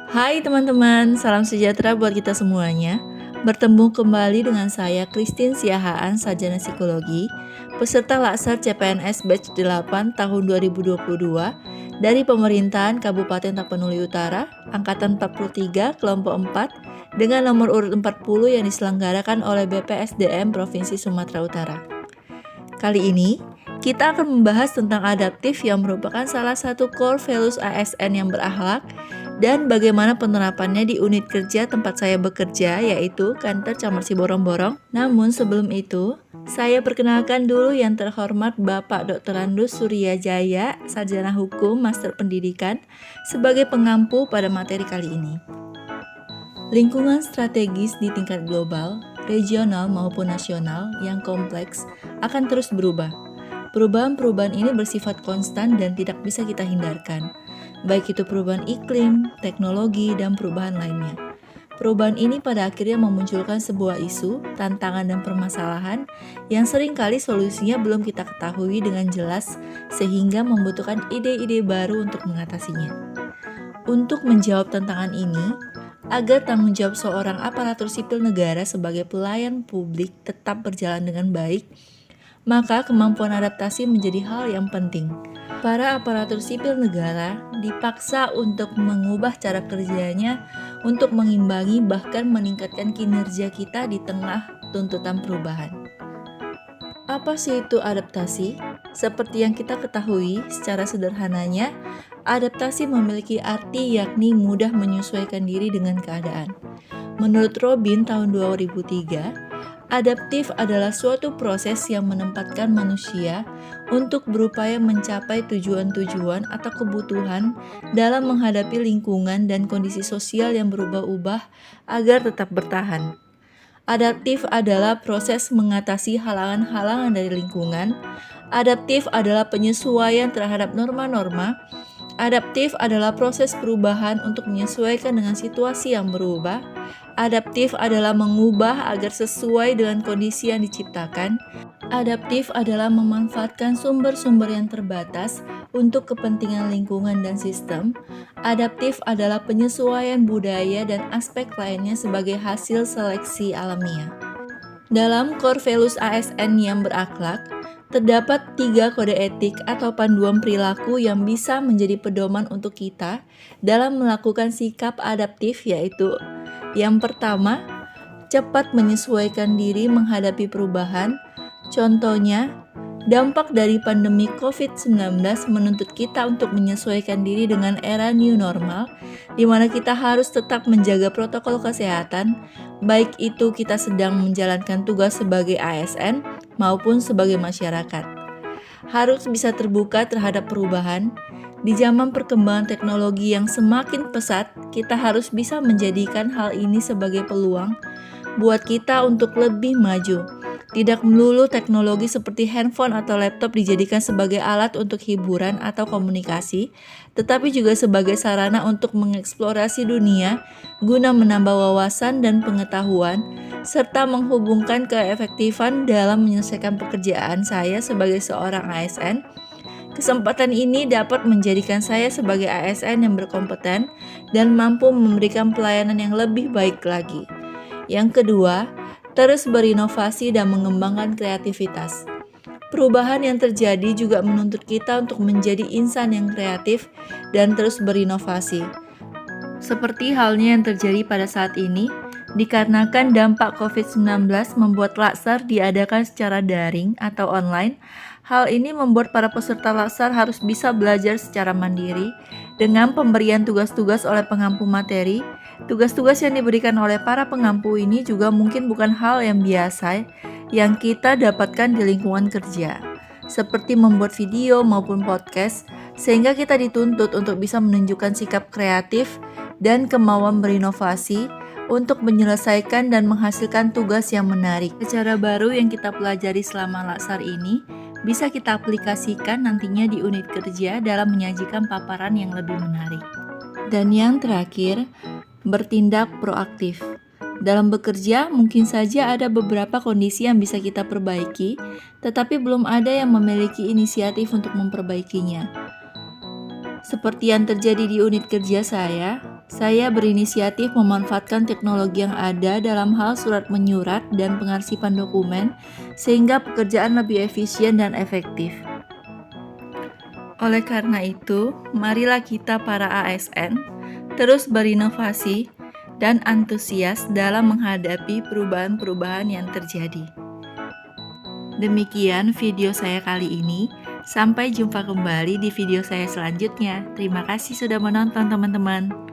Hai teman-teman, salam sejahtera buat kita semuanya. Bertemu kembali dengan saya Christine Siahaan, Sarjana Psikologi, peserta Laksar CPNS Batch 8 tahun 2022 dari Pemerintahan Kabupaten Tapanuli Utara, Angkatan 43, Kelompok 4, dengan nomor urut 40 yang diselenggarakan oleh BPSDM Provinsi Sumatera Utara. Kali ini, kita akan membahas tentang adaptif yang merupakan salah satu core values ASN yang berakhlak dan bagaimana penerapannya di unit kerja tempat saya bekerja, yaitu Kantor Camat Siborong-Borong. Namun sebelum itu, saya perkenalkan dulu yang terhormat Bapak Dr. Randus Surya Jaya, Sarjana Hukum Master Pendidikan, sebagai pengampu pada materi kali ini. Lingkungan strategis di tingkat global, regional maupun nasional yang kompleks akan terus berubah. Perubahan-perubahan ini bersifat konstan dan tidak bisa kita hindarkan, baik itu perubahan iklim, teknologi, dan perubahan lainnya. Perubahan ini pada akhirnya memunculkan sebuah isu, tantangan, dan permasalahan yang seringkali solusinya belum kita ketahui dengan jelas sehingga membutuhkan ide-ide baru untuk mengatasinya. Untuk menjawab tantangan ini, agar tanggung jawab seorang aparatur sipil negara sebagai pelayan publik tetap berjalan dengan baik, maka kemampuan adaptasi menjadi hal yang penting. Para aparatur sipil negara dipaksa untuk mengubah cara kerjanya untuk mengimbangi bahkan meningkatkan kinerja kita di tengah tuntutan perubahan. Apa sih itu adaptasi? Seperti yang kita ketahui, secara sederhananya, adaptasi memiliki arti yakni mudah menyesuaikan diri dengan keadaan. Menurut Robin tahun 2003, adaptif adalah suatu proses yang menempatkan manusia untuk berupaya mencapai tujuan-tujuan atau kebutuhan dalam menghadapi lingkungan dan kondisi sosial yang berubah-ubah agar tetap bertahan. Adaptif adalah proses mengatasi halangan-halangan dari lingkungan. Adaptif adalah penyesuaian terhadap norma-norma. Adaptif adalah proses perubahan untuk menyesuaikan dengan situasi yang berubah. Adaptif adalah mengubah agar sesuai dengan kondisi yang diciptakan. Adaptif adalah memanfaatkan sumber-sumber yang terbatas untuk kepentingan lingkungan dan sistem. Adaptif adalah penyesuaian budaya dan aspek lainnya sebagai hasil seleksi alamiah. Dalam core values ASN yang berakhlak, terdapat 3 kode etik atau panduan perilaku yang bisa menjadi pedoman untuk kita dalam melakukan sikap adaptif, yaitu yang pertama, cepat menyesuaikan diri menghadapi perubahan. Contohnya, dampak dari pandemi COVID-19 menuntut kita untuk menyesuaikan diri dengan era new normal, di mana kita harus tetap menjaga protokol kesehatan, baik itu kita sedang menjalankan tugas sebagai ASN maupun sebagai masyarakat. Harus bisa terbuka terhadap perubahan. Di zaman perkembangan teknologi yang semakin pesat, kita harus bisa menjadikan hal ini sebagai peluang buat kita untuk lebih maju. Tidak melulu teknologi seperti handphone atau laptop dijadikan sebagai alat untuk hiburan atau komunikasi, tetapi juga sebagai sarana untuk mengeksplorasi dunia guna menambah wawasan dan pengetahuan, serta menghubungkan keefektifan dalam menyelesaikan pekerjaan saya sebagai seorang ASN. Kesempatan ini dapat menjadikan saya sebagai ASN yang berkompeten dan mampu memberikan pelayanan yang lebih baik lagi. Yang kedua, terus berinovasi dan mengembangkan kreativitas. Perubahan yang terjadi juga menuntut kita untuk menjadi insan yang kreatif dan terus berinovasi. Seperti halnya yang terjadi pada saat ini, dikarenakan dampak COVID-19 membuat Laksar diadakan secara daring atau online. Hal ini membuat para peserta Laksar harus bisa belajar secara mandiri dengan pemberian tugas-tugas oleh pengampu materi. Tugas-tugas yang diberikan oleh para pengampu ini juga mungkin bukan hal yang biasa yang kita dapatkan di lingkungan kerja, seperti membuat video maupun podcast, sehingga kita dituntut untuk bisa menunjukkan sikap kreatif dan kemauan berinovasi untuk menyelesaikan dan menghasilkan tugas yang menarik. Cara baru yang kita pelajari selama Laksar ini bisa kita aplikasikan nantinya di unit kerja dalam menyajikan paparan yang lebih menarik. Dan yang terakhir, bertindak proaktif. Dalam bekerja, mungkin saja ada beberapa kondisi yang bisa kita perbaiki, tetapi belum ada yang memiliki inisiatif untuk memperbaikinya. Seperti yang terjadi di unit kerja saya, Saya berinisiatif memanfaatkan teknologi yang ada dalam hal surat menyurat dan pengarsipan dokumen, sehingga pekerjaan lebih efisien dan efektif. Oleh karena itu, marilah kita para ASN terus berinovasi dan antusias dalam menghadapi perubahan-perubahan yang terjadi. Demikian video saya kali ini. Sampai jumpa kembali di video saya selanjutnya. Terima kasih sudah menonton teman-teman.